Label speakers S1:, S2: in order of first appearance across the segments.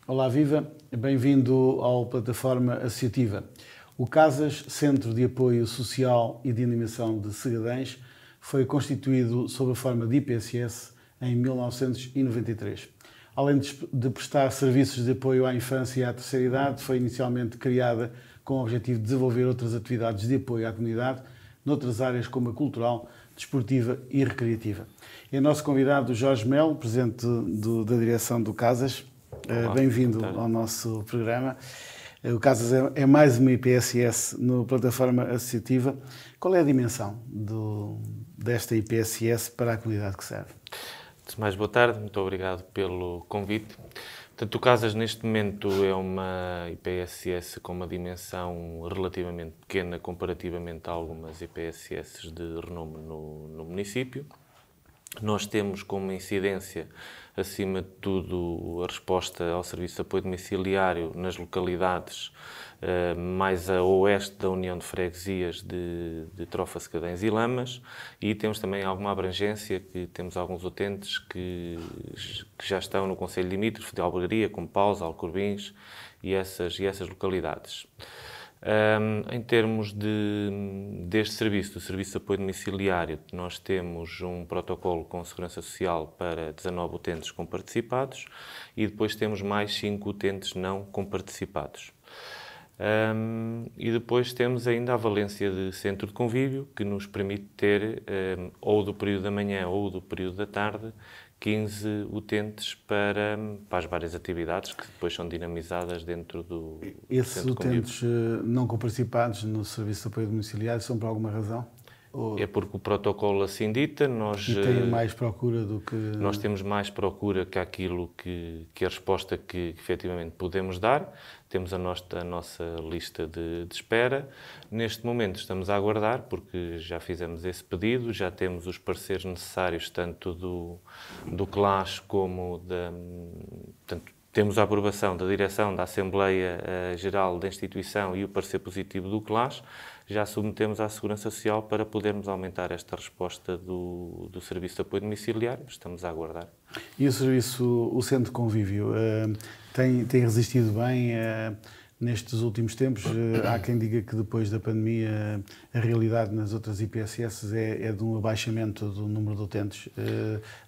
S1: Olá, viva! Bem-vindo ao Plataforma Associativa. O CASAS, Centro de Apoio Social e de Animação de Segadens, foi constituído sob a forma de IPSS em 1993. Além de prestar serviços de apoio à infância e à terceira idade, foi inicialmente criada com o objetivo de desenvolver outras atividades de apoio à comunidade, noutras áreas como a cultural, desportiva e recreativa. É nosso convidado Jorge Melo, presidente da direção do CASAS. Bem-vindo ao nosso programa. O CASAS é mais uma IPSS no Plataforma Associativa. Qual é a dimensão desta IPSS para a comunidade que serve?
S2: Antes de mais, boa tarde, muito obrigado pelo convite. Portanto, o CASAS neste momento é uma IPSS com uma dimensão relativamente pequena comparativamente a algumas IPSS de renome no município. Nós temos como incidência, acima de tudo, a resposta ao serviço de apoio domiciliário nas localidades mais a oeste da União de Freguesias de Trofa, Segadens e Lamas, e temos também alguma abrangência, que temos alguns utentes que já estão no concelho limítrofe de Albergaria, como Paus, Alcorbins e essas localidades. Em termos deste serviço, do Serviço de Apoio Domiciliário, nós temos um protocolo com Segurança Social para 19 utentes comparticipados e depois temos mais 5 utentes não comparticipados. E depois temos ainda a valência de centro de convívio, que nos permite ter, ou do período da manhã ou do período da tarde, 15 utentes para as várias atividades que depois são dinamizadas dentro do
S1: Esses utentes não comparticipados no Serviço de Apoio Domiciliário são por alguma razão?
S2: É porque o protocolo assim dita,
S1: E têm mais procura do que...
S2: Nós temos mais procura que aquilo que a resposta que efetivamente podemos dar. Temos a nossa lista de espera. Neste momento estamos a aguardar, porque já fizemos esse pedido, já temos os pareceres necessários, tanto do CLAS como da... Portanto, temos a aprovação da direção da Assembleia Geral da instituição e o parecer positivo do CLAS. Já submetemos à Segurança Social para podermos aumentar esta resposta do Serviço de Apoio Domiciliário. Estamos a aguardar.
S1: E o Centro de Convívio, tem resistido bem nestes últimos tempos? Há quem diga que depois da pandemia a realidade nas outras IPSS é de um abaixamento do número de utentes.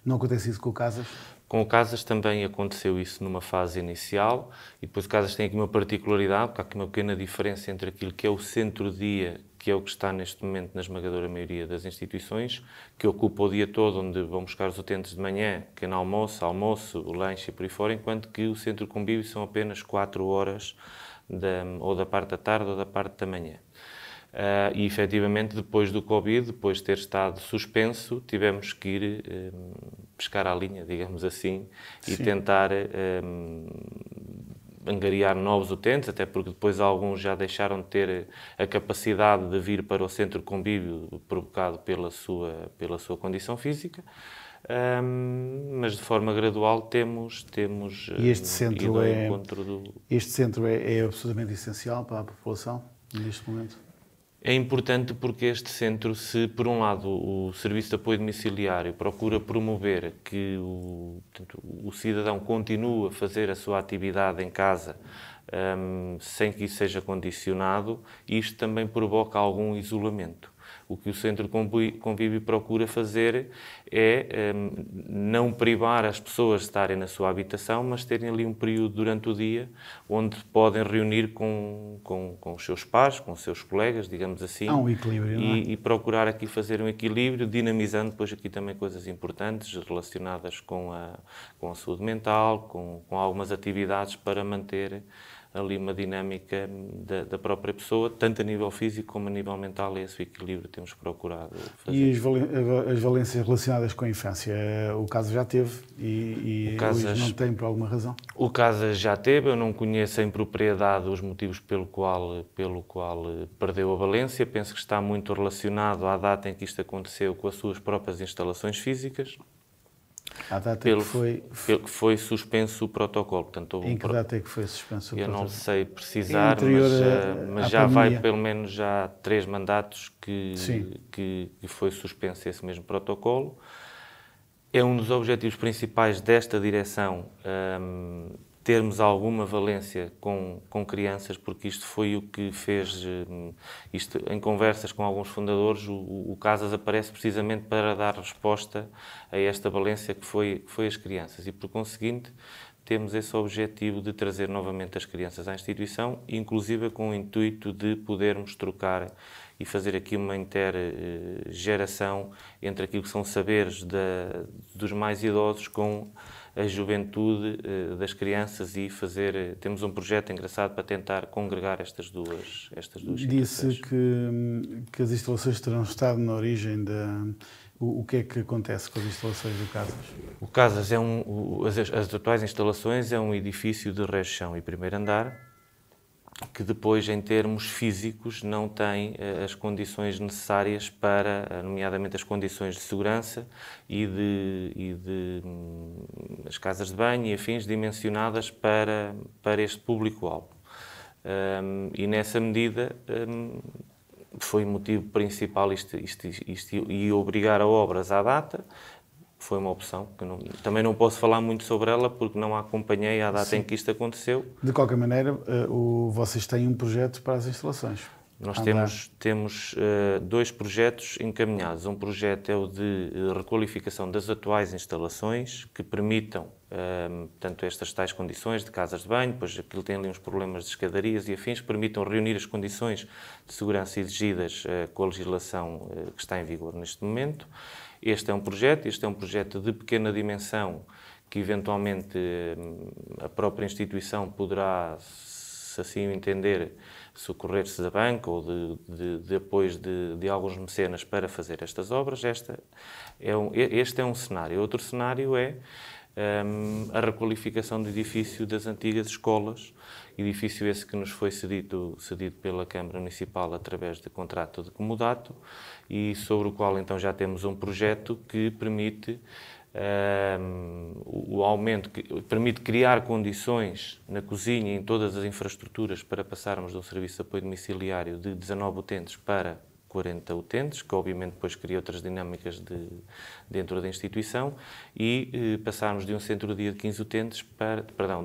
S1: Não acontece isso com o CASAS?
S2: Com o CASAS também aconteceu isso numa fase inicial e depois o CASAS tem aqui uma particularidade, porque há aqui uma pequena diferença entre aquilo que é o centro-dia, que é o que está neste momento na esmagadora maioria das instituições, que ocupa o dia todo, onde vão buscar os utentes de manhã, pequeno almoço, o lanche e por aí fora, enquanto que o centro de convívio são apenas 4 horas, ou da parte da tarde ou da parte da manhã. E, efetivamente, depois do Covid, depois de ter estado suspenso, tivemos que ir pescar à linha, digamos assim, e tentar angariar novos utentes, até porque depois alguns já deixaram de ter a capacidade de vir para o centro de convívio provocado pela sua condição física. Mas de forma gradual temos
S1: e este centro
S2: ido ao encontro do...
S1: Este centro é absolutamente essencial para a população neste momento?
S2: É importante porque este centro, se por um lado o Serviço de Apoio Domiciliário procura promover que o cidadão continue a fazer a sua atividade em casa sem que isso seja condicionado, isto também provoca algum isolamento. O que o Centro de Convívio procura fazer é não privar as pessoas de estarem na sua habitação, mas terem ali um período durante o dia onde podem reunir com os seus pares, com os seus colegas, digamos assim.
S1: Há um equilíbrio, não é?
S2: E procurar aqui fazer um equilíbrio, dinamizando depois aqui também coisas importantes relacionadas com a saúde mental, com algumas atividades para manter ali uma dinâmica da própria pessoa, tanto a nível físico como a nível mental, é esse equilíbrio que temos procurado fazer.
S1: E as valências relacionadas com a infância? O CASAS já teve e hoje não tem por alguma razão?
S2: O CASAS já teve, eu não conheço em propriedade os motivos pelo qual perdeu a valência, penso que está muito relacionado à data em que isto aconteceu com as suas próprias instalações físicas.
S1: À data
S2: que foi suspenso o protocolo. Portanto,
S1: em que data é que foi suspenso o protocolo?
S2: Eu não sei precisar, mas já vai pelo menos já 3 mandatos que foi suspenso esse mesmo protocolo. É um dos objetivos principais desta direção termos alguma valência com crianças, porque isto foi o que fez, isto, em conversas com alguns fundadores, o Casas aparece precisamente para dar resposta a esta valência que foi as crianças. E, por conseguinte, temos esse objetivo de trazer novamente as crianças à instituição, inclusive com o intuito de podermos trocar e fazer aqui uma intergeração entre aquilo que são saberes dos mais idosos com a juventude das crianças e temos um projeto engraçado para tentar congregar estas duas
S1: Disse que as instalações terão estado na origem o que é que acontece com as instalações do Casas?
S2: O Casas as atuais instalações é um edifício de ré-chão e primeiro andar, que depois, em termos físicos, não tem as condições necessárias para, nomeadamente as condições de segurança e de as casas de banho e afins dimensionadas para este público-alvo. E nessa medida foi o motivo principal e obrigar a obras à data. Foi uma opção, que também não posso falar muito sobre ela porque não a acompanhei à data em que isto aconteceu.
S1: De qualquer maneira, vocês têm um projeto para as instalações.
S2: Nós temos dois projetos encaminhados. Um projeto é o de requalificação das atuais instalações que permitam, portanto, estas tais condições de casas de banho, pois aquilo tem ali uns problemas de escadarias e afins, que permitam reunir as condições de segurança exigidas com a legislação que está em vigor neste momento. Este é um projeto de pequena dimensão que eventualmente a própria instituição poderá, se assim o entender, socorrer-se da banca ou de apoios de alguns mecenas para fazer estas obras. Este é um cenário. Outro cenário é a requalificação do edifício das antigas escolas, edifício esse que nos foi cedido pela Câmara Municipal através de contrato de comodato e sobre o qual então já temos um projeto que permite o aumento, permite criar condições na cozinha e em todas as infraestruturas para passarmos de um serviço de apoio domiciliário de 19 utentes para 40 utentes, que obviamente depois cria outras dinâmicas dentro da instituição, e passarmos de um centro de dia de 15 utentes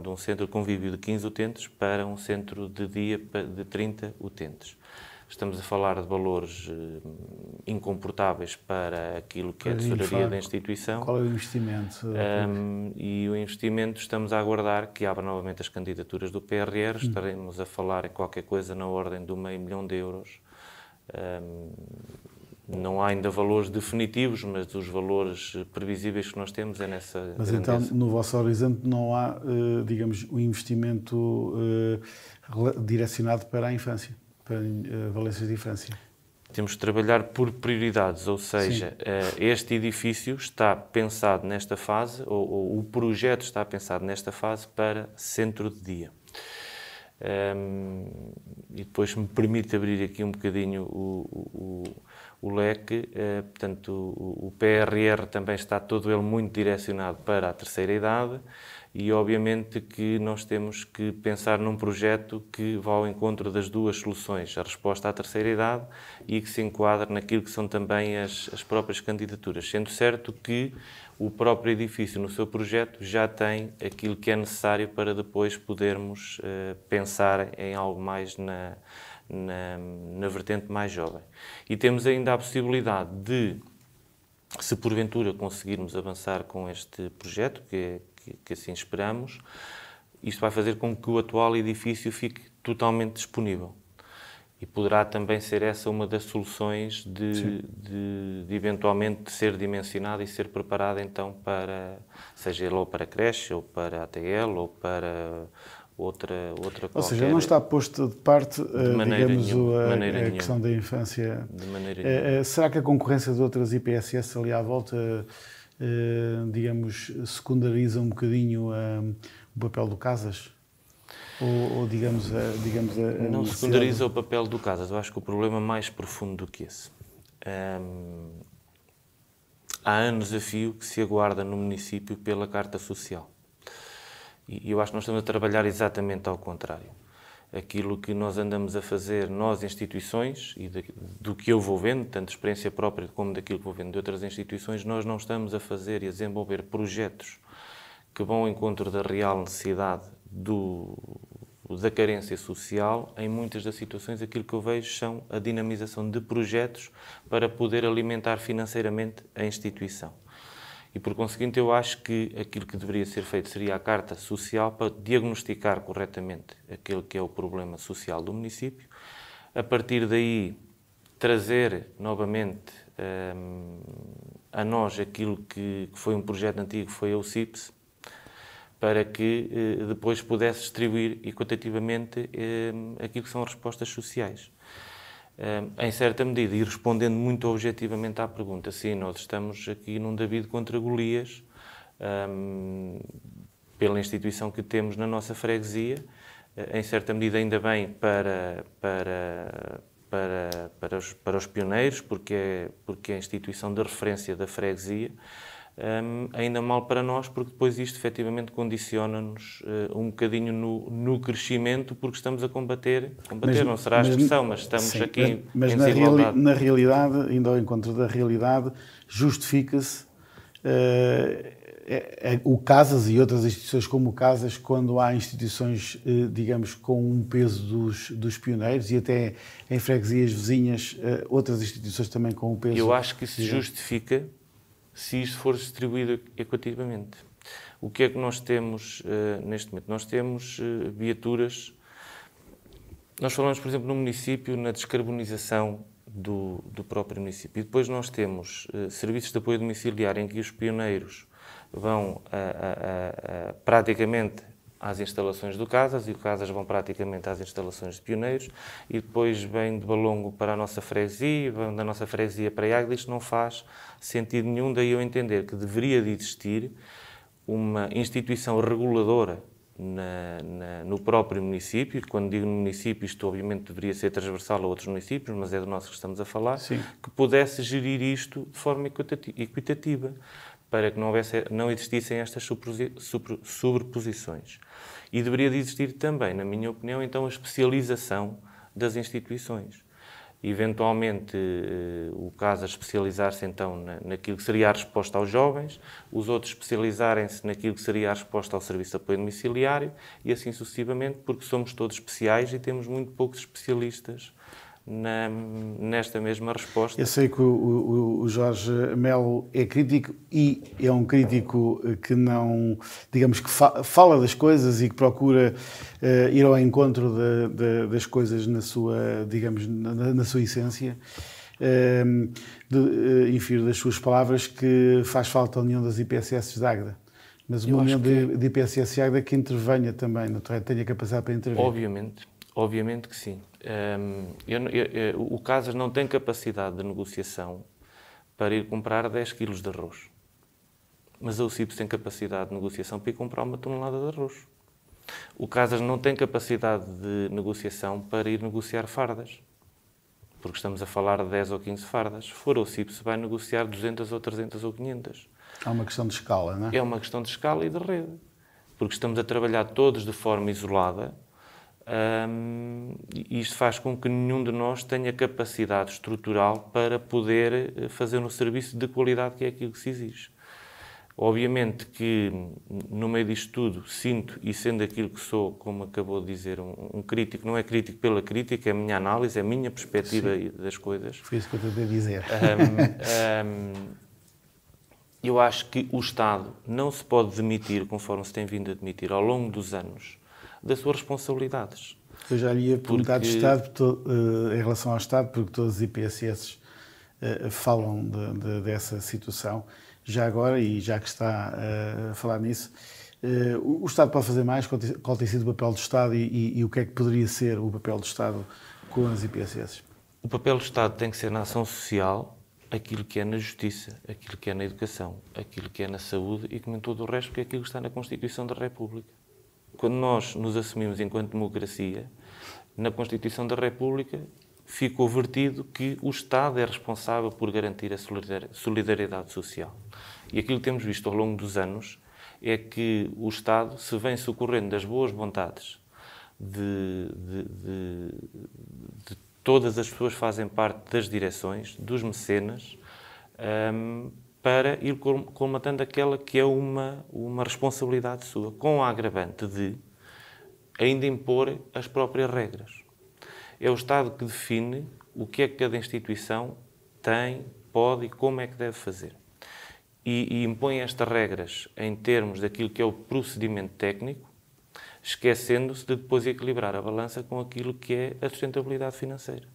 S2: de um centro de convívio de 15 utentes para um centro de dia de 30 utentes. Estamos a falar de valores incomportáveis para aquilo que é a tesouraria da instituição.
S1: Qual é o investimento?
S2: E o investimento, estamos a aguardar que abra novamente as candidaturas do PRR. Estaremos a falar em qualquer coisa na ordem de €500 mil. Não há ainda valores definitivos, mas os valores previsíveis que nós temos é nessa
S1: Mas
S2: grandeza.
S1: então, no vosso horizonte, não há, digamos, um investimento direcionado para a infância, para valências de infância?
S2: Temos de trabalhar por prioridades, ou seja, este edifício está pensado nesta fase, ou o projeto está pensado nesta fase para centro de dia. E depois me permite abrir aqui um bocadinho o leque, portanto o PRR também está todo ele muito direcionado para a terceira idade e obviamente que nós temos que pensar num projeto que vá ao encontro das duas soluções, a resposta à terceira idade e que se enquadre naquilo que são também as próprias candidaturas, sendo certo que o próprio edifício no seu projeto já tem aquilo que é necessário para depois podermos pensar em algo mais na vertente mais jovem. E temos ainda a possibilidade de, se porventura conseguirmos avançar com este projeto, que assim esperamos, isto vai fazer com que o atual edifício fique totalmente disponível. E poderá também ser essa uma das soluções de eventualmente ser dimensionada e ser preparada então para, seja ele ou para creche, ou para ATL, ou para outra qualquer.
S1: Ou seja, não está posto de parte, a questão da infância.
S2: De maneira nenhuma.
S1: Será que a concorrência de outras IPSS ali à volta, digamos, secundariza um bocadinho o papel do Casas? Ou digamos
S2: não secundariza o papel do Casas. Eu acho que o problema é mais profundo do que esse. Há anos a fio que se aguarda no município pela Carta Social. E eu acho que nós estamos a trabalhar exatamente ao contrário. Aquilo que nós andamos a fazer, nós instituições, e do que eu vou vendo, tanto de experiência própria como daquilo que vou vendo de outras instituições, nós não estamos a fazer e a desenvolver projetos que vão ao encontro da real necessidade da carência social, em muitas das situações, aquilo que eu vejo são a dinamização de projetos para poder alimentar financeiramente a instituição. E, por conseguinte, eu acho que aquilo que deveria ser feito seria a carta social para diagnosticar corretamente aquele que é o problema social do município. A partir daí, trazer novamente a nós aquilo que foi um projeto antigo, foi a UCIPS, para que depois pudesse distribuir equitativamente aquilo que são as respostas sociais. Em certa medida, e respondendo muito objetivamente à pergunta, sim, nós estamos aqui num David contra Golias, pela instituição que temos na nossa freguesia, em certa medida ainda bem para os pioneiros, porque é a instituição de referência da freguesia, ainda mal para nós, porque depois isto efetivamente condiciona-nos um bocadinho no crescimento, porque estamos a combater não será a expressão, mas estamos sim, aqui
S1: mas
S2: em desigualdade.
S1: Na realidade, indo ao encontro da realidade, justifica-se o Casas e outras instituições como o Casas, quando há instituições, digamos, com um peso dos pioneiros e até em freguesias vizinhas, outras instituições também com um peso...
S2: Eu acho que se justifica se isto for distribuído equitativamente. O que é que nós temos neste momento? Nós temos viaturas... Nós falamos, por exemplo, no município, na descarbonização do próprio município. E depois nós temos serviços de apoio domiciliário em que os pioneiros vão praticamente às instalações do Casas e o Casas vão praticamente às instalações de pioneiros e depois vem de Balongo para a nossa freguesia, vão da nossa freguesia para a Águeda. Isto não faz sentido nenhum, daí eu entender que deveria de existir uma instituição reguladora no próprio município. Quando digo no município, isto obviamente deveria ser transversal a outros municípios, mas é do nosso que estamos a falar, sim, que pudesse gerir isto de forma equitativa, para que não existissem estas sobreposições. E deveria de existir também, na minha opinião, então, a especialização das instituições. Eventualmente, o caso a especializar-se então naquilo que seria a resposta aos jovens, os outros especializarem-se naquilo que seria a resposta ao serviço de apoio domiciliário e assim sucessivamente, porque somos todos especiais e temos muito poucos especialistas nesta mesma resposta.
S1: Eu sei que o Jorge Melo é crítico e é um crítico que não, digamos que fala das coisas e que procura ir ao encontro das coisas na sua, digamos, na sua essência. Infiro das suas palavras que faz falta a união das IPSS de Águeda. Mas uma união de IPSS de Águeda que intervenha também, não tenha capacidade para intervir.
S2: Obviamente que sim. O Casas não tem capacidade de negociação para ir comprar 10 quilos de arroz. Mas a UCIPS tem capacidade de negociação para ir comprar 1 tonelada de arroz. O Casas não tem capacidade de negociação para ir negociar fardas. Porque estamos a falar de 10 ou 15 fardas. Se for a UCIPS, vai negociar 200 ou 300 ou 500.
S1: É uma questão de escala, não é?
S2: É uma questão de escala e de rede. Porque estamos a trabalhar todos de forma isolada. E isto faz com que nenhum de nós tenha capacidade estrutural para poder fazer um serviço de qualidade que é aquilo que se exige. Obviamente que, no meio disto tudo, sinto, e sendo aquilo que sou, como acabou de dizer, um crítico, não é crítico pela crítica, é a minha análise, é a minha perspectiva das coisas.
S1: Foi isso que eu tentei dizer.
S2: Eu acho que o Estado não se pode demitir, conforme se tem vindo a demitir ao longo dos anos, das suas responsabilidades.
S1: Eu já lhe ia perguntar de Estado, em relação ao Estado, porque todas as IPSS falam dessa situação. Já agora, e já que está a falar nisso, o Estado pode fazer mais? Qual tem sido o papel do Estado e o que é que poderia ser o papel do Estado com as IPSS?
S2: O papel do Estado tem que ser na ação social, aquilo que é na justiça, aquilo que é na educação, aquilo que é na saúde e como em todo o resto, porque é aquilo que está na Constituição da República. Quando nós nos assumimos enquanto democracia, na Constituição da República ficou vertido que o Estado é responsável por garantir a solidariedade social. E aquilo que temos visto ao longo dos anos é que o Estado se vem socorrendo das boas vontades de todas as pessoas que fazem parte das direções, dos mecenas, para ir colmatando aquela que é uma responsabilidade sua, com a agravante de ainda impor as próprias regras. É o Estado que define o que é que cada instituição tem, pode e como é que deve fazer. E impõe estas regras em termos daquilo que é o procedimento técnico, esquecendo-se de depois equilibrar a balança com aquilo que é a sustentabilidade financeira.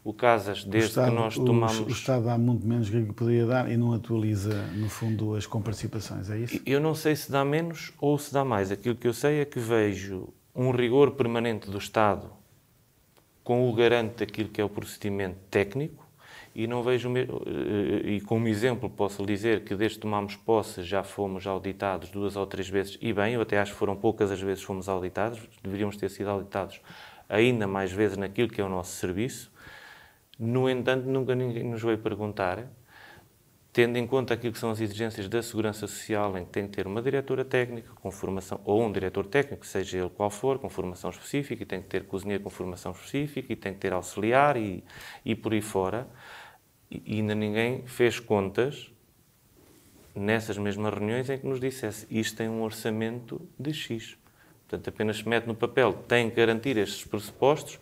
S2: O Casas, desde que nós tomamos...
S1: O Estado dá muito menos do que poderia dar e não atualiza, no fundo, as comparticipações, é isso?
S2: Eu não sei se dá menos ou se dá mais. Aquilo que eu sei é que vejo um rigor permanente do Estado com o garante daquilo que é o procedimento técnico e não vejo... E como exemplo posso dizer que desde que tomámos posse já fomos auditados 2 ou 3 vezes, e bem, eu até acho que foram poucas as vezes que fomos auditados, deveríamos ter sido auditados ainda mais vezes naquilo que é o nosso serviço. No entanto, nunca ninguém nos veio perguntar, tendo em conta aquilo que são as exigências da Segurança Social, em que tem que ter uma diretora técnica com formação, ou um diretor técnico, seja ele qual for, com formação específica, e tem que ter cozinheiro com formação específica, e tem que ter auxiliar, e por aí fora. E ainda ninguém fez contas nessas mesmas reuniões em que nos dissesse isto tem um orçamento de X. Portanto, apenas se mete no papel, tem que garantir estes pressupostos,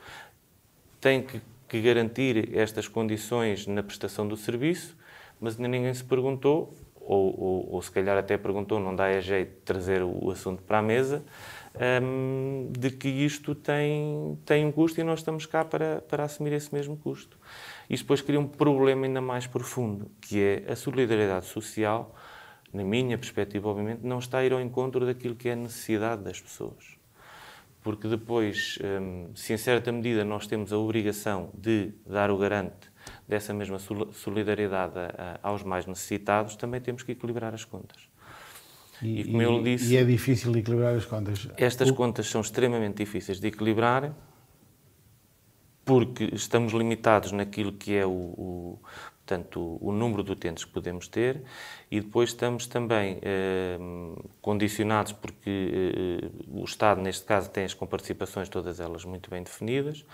S2: tem que garantir estas condições na prestação do serviço, mas ainda ninguém se perguntou, ou se calhar até perguntou, não dá a jeito de trazer o assunto para a mesa, de que isto tem um custo e nós estamos cá para assumir esse mesmo custo. Isto depois cria um problema ainda mais profundo, que é a solidariedade social, na minha perspectiva, obviamente, não está a ir ao encontro daquilo que é a necessidade das pessoas. Porque depois, se em certa medida nós temos a obrigação de dar o garante dessa mesma solidariedade aos mais necessitados, também temos que equilibrar as contas. E como eu lhe disse...
S1: E é difícil equilibrar as contas?
S2: Estas contas são extremamente difíceis de equilibrar, porque estamos limitados naquilo que é portanto, o número de utentes que podemos ter, e depois estamos também condicionados porque o Estado, neste caso, tem as comparticipações todas elas muito bem definidas,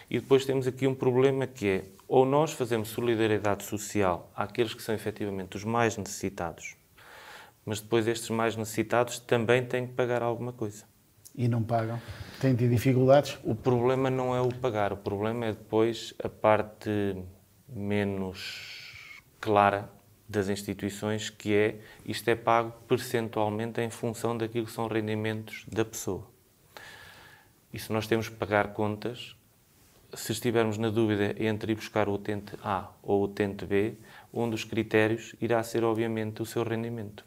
S2: e depois temos aqui um problema que é, ou nós fazemos solidariedade social àqueles que são efetivamente os mais necessitados, mas depois estes mais necessitados também têm que pagar alguma coisa.
S1: E não pagam? Têm tido dificuldades?
S2: O problema não é o pagar, o problema é depois a parte menos clara das instituições, que é, isto é pago percentualmente em função daquilo que são rendimentos da pessoa. E se nós temos que pagar contas, se estivermos na dúvida entre ir buscar o utente A ou o utente B, um dos critérios irá ser, obviamente, o seu rendimento.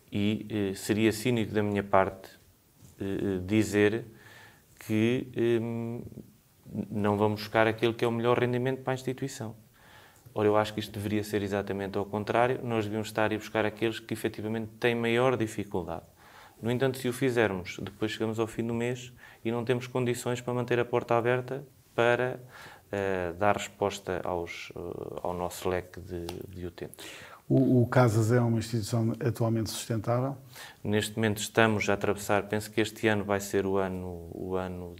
S2: E seria cínico da minha parte dizer que não vamos buscar aquele que é o melhor rendimento para a instituição. Ora, eu acho que isto deveria ser exatamente ao contrário. Nós devíamos estar a ir buscar aqueles que efetivamente têm maior dificuldade. No entanto, se o fizermos, depois chegamos ao fim do mês e não temos condições para manter a porta aberta para dar resposta ao nosso leque de utentes.
S1: O Casas é uma instituição atualmente sustentável?
S2: Neste momento estamos a atravessar, penso que este ano vai ser o ano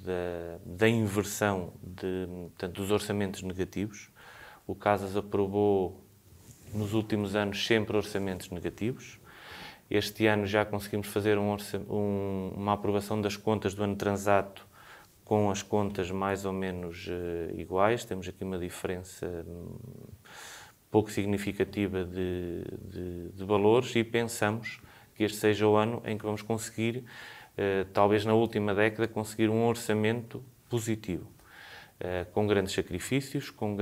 S2: da inversão portanto, dos orçamentos negativos. O Casas aprovou nos últimos anos sempre orçamentos negativos. Este ano já conseguimos fazer uma aprovação das contas do ano transato com as contas mais ou menos iguais. Temos aqui uma diferença pouco significativa de valores e pensamos que este seja o ano em que vamos conseguir, talvez na última década, conseguir um orçamento positivo, com grandes sacrifícios, com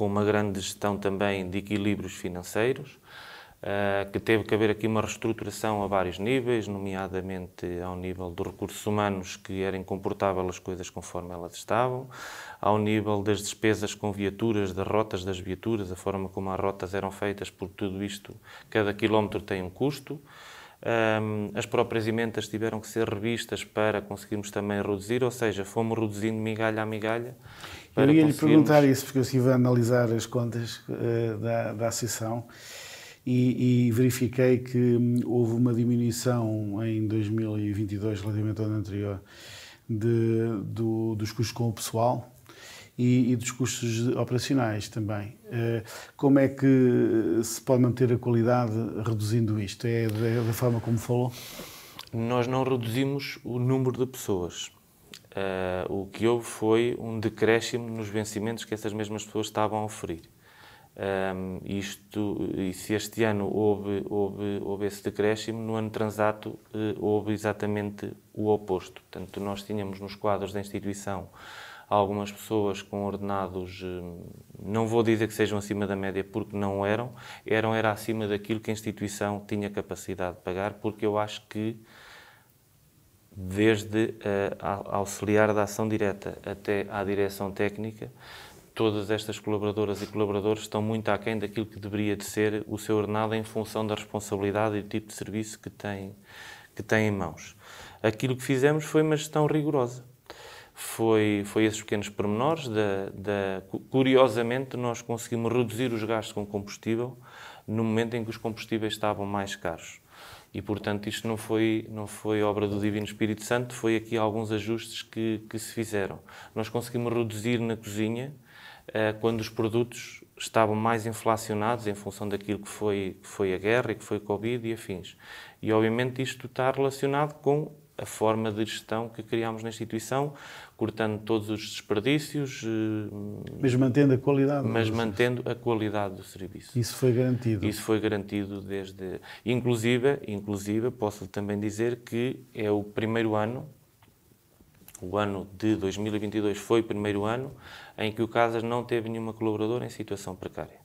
S2: uma grande gestão também de equilíbrios financeiros, que teve que haver aqui uma reestruturação a vários níveis, nomeadamente ao nível dos recursos humanos, que era incomportável as coisas conforme elas estavam, ao nível das despesas com viaturas, das rotas das viaturas, a forma como as rotas eram feitas, porque tudo isto, cada quilómetro tem um custo. As próprias emendas tiveram que ser revistas para conseguirmos também reduzir, ou seja, fomos reduzindo migalha a migalha.
S1: Eu ia lhe perguntar isso, porque eu estive a analisar as contas da Associação e verifiquei que houve uma diminuição em 2022, relativamente ao ano anterior, dos custos com o pessoal e dos custos operacionais também. Como é que se pode manter a qualidade reduzindo isto? É da forma como falou?
S2: Nós não reduzimos o número de pessoas. O que houve foi um decréscimo nos vencimentos que essas mesmas pessoas estavam a oferir. E se este ano houve esse decréscimo, no ano transato houve exatamente o oposto. Portanto, nós tínhamos nos quadros da instituição algumas pessoas com ordenados, não vou dizer que sejam acima da média, porque não era acima daquilo que a instituição tinha capacidade de pagar, porque eu acho que desde a auxiliar da ação direta até à direção técnica, todas estas colaboradoras e colaboradores estão muito aquém daquilo que deveria de ser o seu ordenado em função da responsabilidade e do tipo de serviço que têm em mãos. Aquilo que fizemos foi uma gestão rigorosa. Foi esses pequenos pormenores. Curiosamente, nós conseguimos reduzir os gastos com combustível no momento em que os combustíveis estavam mais caros. E, portanto, isto não foi obra do Divino Espírito Santo, foi aqui alguns ajustes que se fizeram. Nós conseguimos reduzir na cozinha quando os produtos estavam mais inflacionados em função daquilo que foi a guerra e que foi o Covid e afins. E, obviamente, isto está relacionado com a forma de gestão que criámos na instituição, cortando todos os desperdícios.
S1: Mas mantendo a qualidade.
S2: Mas mantendo a qualidade do serviço.
S1: Isso foi garantido.
S2: Isso foi garantido desde... Inclusive, posso também dizer que é o primeiro ano, o ano de 2022 foi o primeiro ano em que o Casas não teve nenhuma colaboradora em situação precária.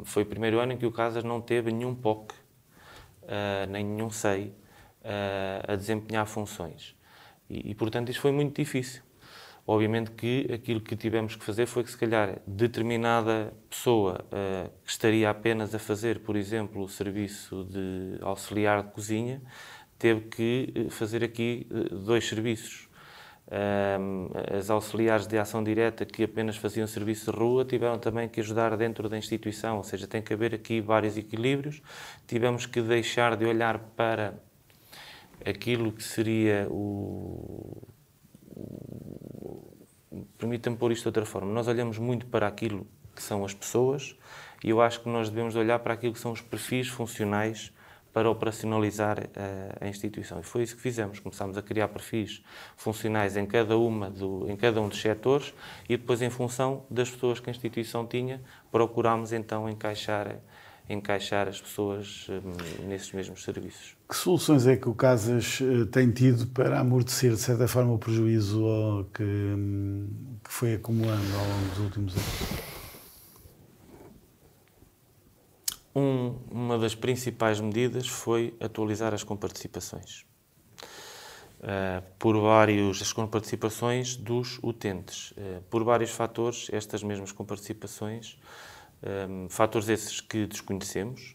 S2: Foi o primeiro ano em que o Casas não teve nenhum POC, nem nenhum SEI, a desempenhar funções. E, portanto, isto foi muito difícil. Obviamente que aquilo que tivemos que fazer foi que, se calhar, determinada pessoa que estaria apenas a fazer, por exemplo, o serviço de auxiliar de cozinha, teve que fazer aqui 2 serviços. As auxiliares de ação direta que apenas faziam serviço de rua tiveram também que ajudar dentro da instituição, ou seja, tem que haver aqui vários equilíbrios. Tivemos que deixar de olhar para aquilo que seria permita-me pôr isto de outra forma. Nós olhamos muito para aquilo que são as pessoas e eu acho que nós devemos olhar para aquilo que são os perfis funcionais para operacionalizar a instituição. E foi isso que fizemos. Começámos a criar perfis funcionais em cada um dos setores e depois, em função das pessoas que a instituição tinha, procurámos então encaixar as pessoas nesses mesmos serviços.
S1: Que soluções é que o Casas tem tido para amortecer, de certa forma, o prejuízo que foi acumulando ao longo dos últimos anos?
S2: Uma das principais medidas foi atualizar as comparticipações. As comparticipações dos utentes. Por vários fatores, estas mesmas comparticipações, fatores esses que desconhecemos,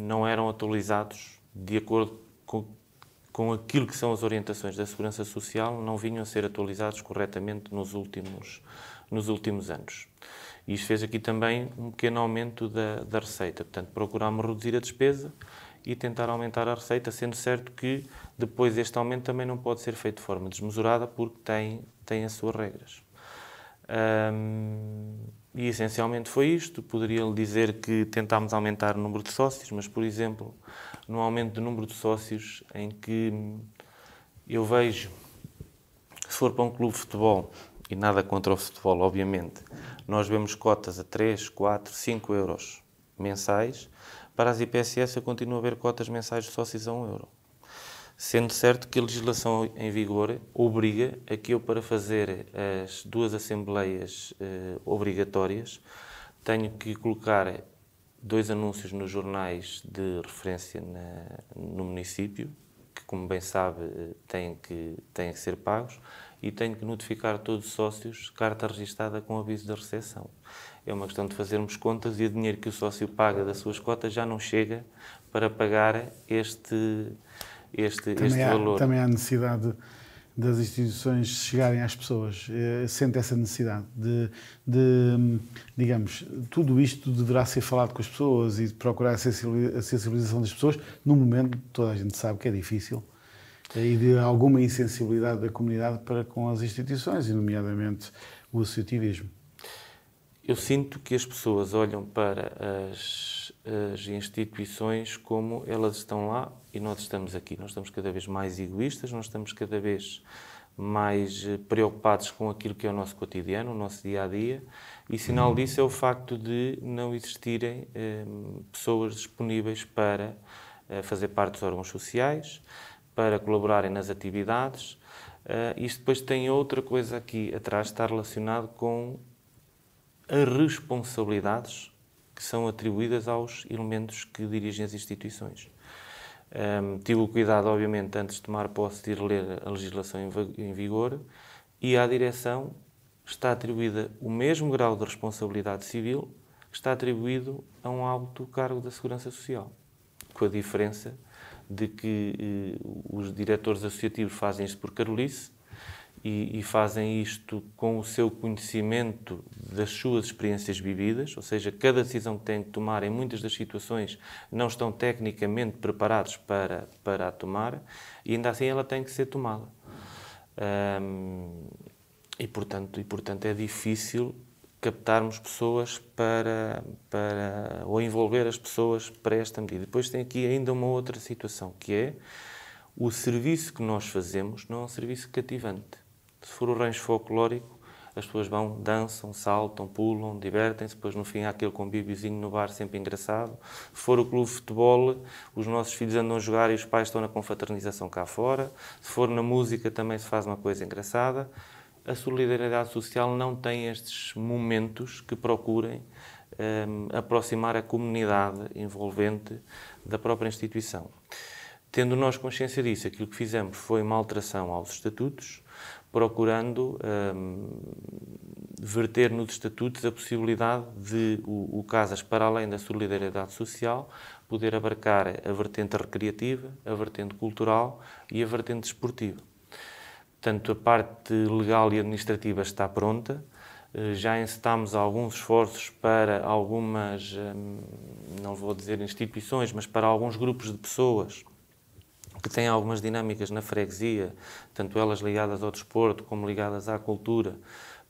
S2: não eram atualizados de acordo com aquilo que são as orientações da Segurança Social, não vinham a ser atualizados corretamente nos últimos anos. E isto fez aqui também um pequeno aumento da receita. Portanto, procurámos reduzir a despesa e tentar aumentar a receita, sendo certo que depois este aumento também não pode ser feito de forma desmesurada porque tem as suas regras. E essencialmente foi isto. Poderia-lhe dizer que tentámos aumentar o número de sócios, mas, por exemplo, no aumento do número de sócios em que eu vejo, se for para um clube de futebol, e nada contra o futebol, obviamente, nós vemos cotas a 3, 4, 5 euros mensais. Para as IPSS eu continuo a ver cotas mensais de sócios a 1 euro. Sendo certo que a legislação em vigor obriga a que eu, para fazer as 2 assembleias obrigatórias, tenho que colocar 2 anúncios nos jornais de referência no município, que, como bem sabe, têm que ser pagos, e tenho que notificar todos os sócios carta registada com aviso da recepção. É uma questão de fazermos contas e o dinheiro que o sócio paga das suas cotas já não chega para pagar este valor.
S1: Também há necessidade das instituições chegarem às pessoas. Sente essa necessidade digamos, tudo isto deverá ser falado com as pessoas e de procurar a sensibilização das pessoas num momento, toda a gente sabe que é difícil, e de alguma insensibilidade da comunidade para com as instituições, e nomeadamente o associativismo.
S2: Eu sinto que as pessoas olham para as instituições como elas estão lá e nós estamos aqui. Nós estamos cada vez mais egoístas, nós estamos cada vez mais preocupados com aquilo que é o nosso cotidiano, o nosso dia-a-dia, e sinal disso é o facto de não existirem pessoas disponíveis para fazer parte dos órgãos sociais, para colaborarem nas atividades. Isto depois tem outra coisa aqui atrás, está relacionado com as responsabilidades que são atribuídas aos elementos que dirigem as instituições. Tive o cuidado, obviamente, antes de tomar posse, de ir ler a legislação em vigor, e à direção está atribuída o mesmo grau de responsabilidade civil que está atribuído a um alto cargo da Segurança Social, com a diferença de que os diretores associativos fazem isto por carolice e fazem isto com o seu conhecimento das suas experiências vividas, ou seja, cada decisão que têm de tomar, em muitas das situações, não estão tecnicamente preparados para a tomar, e ainda assim ela tem que ser tomada. E, portanto, é difícil captarmos pessoas ou envolver as pessoas para esta medida. Depois tem aqui ainda uma outra situação, que é o serviço que nós fazemos não é um serviço cativante. Se for o rancho folclórico, as pessoas vão, dançam, saltam, pulam, divertem-se, depois no fim há aquele convíviozinho no bar sempre engraçado. Se for o clube de futebol, os nossos filhos andam a jogar e os pais estão na confraternização cá fora. Se for na música também se faz uma coisa engraçada. A solidariedade social não tem estes momentos que procurem aproximar a comunidade envolvente da própria instituição. Tendo nós consciência disso, aquilo que fizemos foi uma alteração aos estatutos, procurando verter nos estatutos a possibilidade de o Casas, para além da solidariedade social, poder abarcar a vertente recreativa, a vertente cultural e a vertente desportiva. Portanto, a parte legal e administrativa está pronta. Já encetámos alguns esforços para algumas, não vou dizer instituições, mas para alguns grupos de pessoas que têm algumas dinâmicas na freguesia, tanto elas ligadas ao desporto como ligadas à cultura,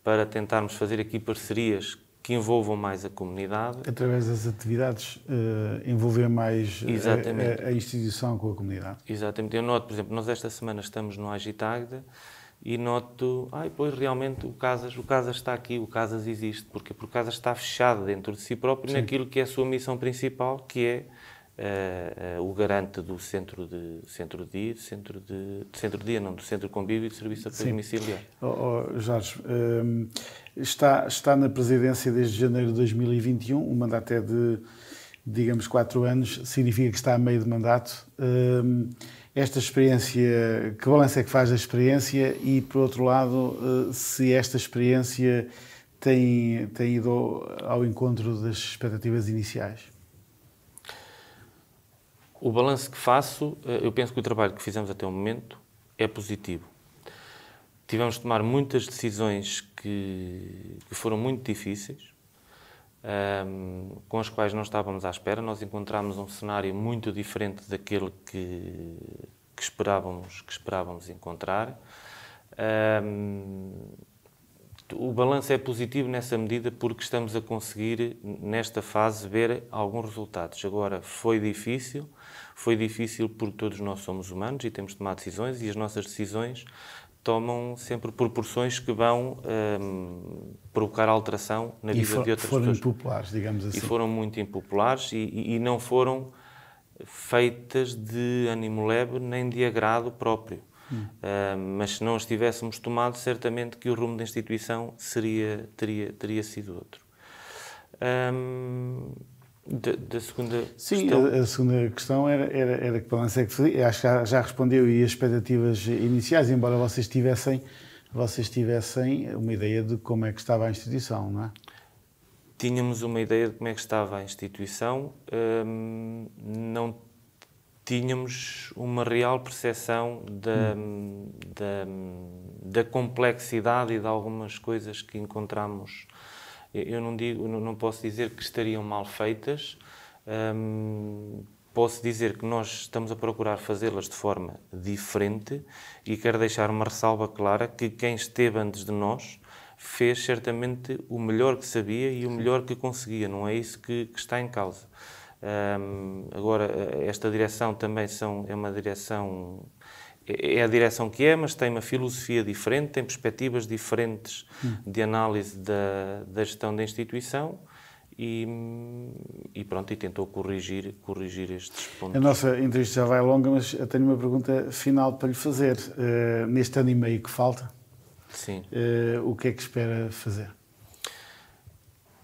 S2: para tentarmos fazer aqui parcerias que envolvam mais a comunidade.
S1: Através das atividades, envolver mais a instituição com a comunidade.
S2: Exatamente. Eu noto, por exemplo, nós esta semana estamos no Agitagda e noto, pois realmente o Casas está aqui, o Casas existe, porque o Casas está fechado dentro de si próprio. Sim. Naquilo que é a sua missão principal, que é o garante do centro de convívio e de serviço de apoio domiciliar.
S1: Jorge, está na presidência desde janeiro de 2021, um mandato é de, digamos, 4 anos, significa que está a meio de mandato. Esta experiência, que balanço é que faz da experiência e, por outro lado, se esta experiência tem ido ao encontro das expectativas iniciais?
S2: O balanço que faço, eu penso que o trabalho que fizemos até o momento é positivo. Tivemos de tomar muitas decisões que foram muito difíceis, com as quais não estávamos à espera. Nós encontramos um cenário muito diferente daquele que esperávamos encontrar. O balanço é positivo nessa medida porque estamos a conseguir, nesta fase, ver alguns resultados. Agora, foi difícil porque todos nós somos humanos e temos de tomar decisões, e as nossas decisões tomam sempre proporções que vão provocar alteração na vida de outras pessoas.
S1: Foram impopulares, digamos assim.
S2: E foram muito impopulares e não foram feitas de ânimo leve nem de agrado próprio. Mas se não as tivéssemos tomado, certamente que o rumo da instituição teria sido outro. Da segunda questão...
S1: a segunda questão era que balanço é que fazia. Acho que já respondeu, e as expectativas iniciais, embora vocês tivessem uma ideia de como é que estava a instituição, não é?
S2: Tínhamos uma ideia de como é que estava a instituição, não tínhamos uma real percepção da complexidade e de algumas coisas que encontramos. Eu não posso dizer que estariam mal feitas, posso dizer que nós estamos a procurar fazê-las de forma diferente, e quero deixar uma ressalva clara que quem esteve antes de nós fez certamente o melhor que sabia e o melhor que conseguia, não é isso que está em causa. Agora, esta direção também é a direção que é, mas tem uma filosofia diferente, tem perspectivas diferentes de análise da gestão da instituição e pronto, e tentou corrigir estes pontos.
S1: A nossa entrevista já vai longa, mas eu tenho uma pergunta final para lhe fazer. Neste ano e meio que falta,
S2: sim.
S1: O que é que espera fazer?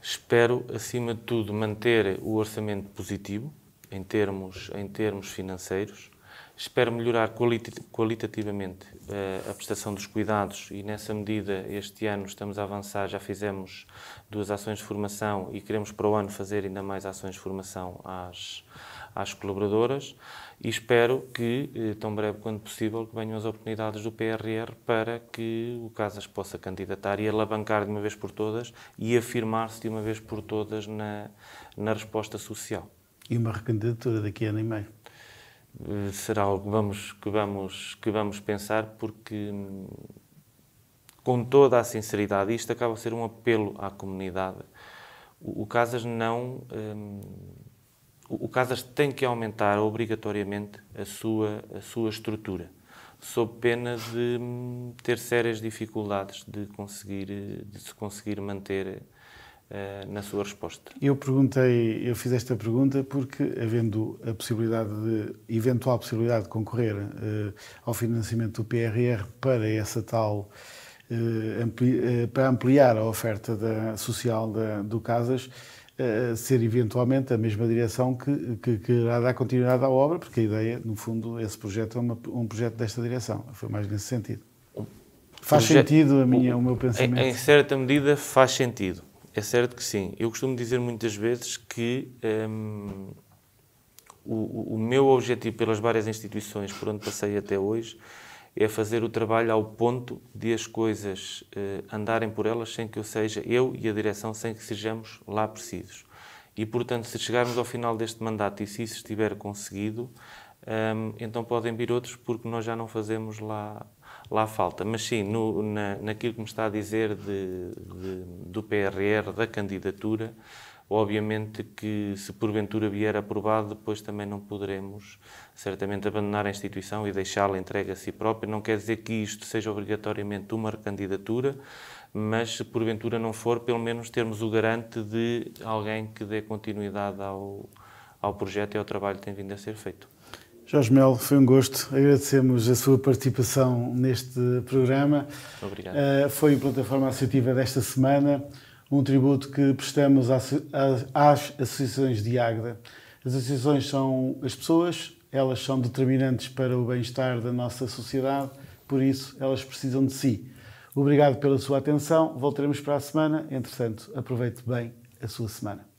S2: Espero, acima de tudo, manter o orçamento positivo em termos financeiros. Espero melhorar qualitativamente a prestação dos cuidados e, nessa medida, este ano estamos a avançar. Já fizemos 2 ações de formação e queremos para o ano fazer ainda mais ações de formação às colaboradoras. E espero que, tão breve quanto possível, que venham as oportunidades do PRR para que o Casas possa candidatar e alavancar de uma vez por todas e afirmar-se de uma vez por todas na resposta social.
S1: E uma recandidatura daqui a ano e meio?
S2: Será algo que vamos pensar, porque, com toda a sinceridade, isto acaba a ser um apelo à comunidade. O Casas tem que aumentar obrigatoriamente a sua estrutura, sob pena de ter sérias dificuldades de se conseguir manter na sua resposta.
S1: Eu fiz esta pergunta porque, havendo a eventual possibilidade de concorrer ao financiamento do PRR para essa tal, para ampliar a oferta social do Casas, ser eventualmente a mesma direção que irá dar continuidade à obra, porque a ideia, no fundo, esse projeto é um projeto desta direção. Foi mais nesse sentido. Faz sentido o meu pensamento?
S2: Em certa medida faz sentido. É certo que sim. Eu costumo dizer muitas vezes que o meu objetivo pelas várias instituições por onde passei até hoje é fazer o trabalho ao ponto de as coisas andarem por elas sem que eu e a direção, sem que sejamos lá precisos. E, portanto, se chegarmos ao final deste mandato e se isso estiver conseguido, então podem vir outros, porque nós já não fazemos lá falta. Mas sim, naquilo que me está a dizer do PRR, da candidatura, obviamente que, se porventura vier aprovado, depois também não poderemos certamente abandonar a instituição e deixá-la entregue a si própria. Não quer dizer que isto seja obrigatoriamente uma recandidatura, mas se porventura não for, pelo menos termos o garante de alguém que dê continuidade ao projeto e ao trabalho que tem vindo a ser feito.
S1: Jorge Melo, foi um gosto. Agradecemos a sua participação neste programa.
S2: Obrigado.
S1: Foi a plataforma associativa desta semana, um tributo que prestamos às associações de Águeda. As associações são as pessoas, elas são determinantes para o bem-estar da nossa sociedade, por isso elas precisam de si. Obrigado pela sua atenção, voltaremos para a semana. Entretanto, aproveite bem a sua semana.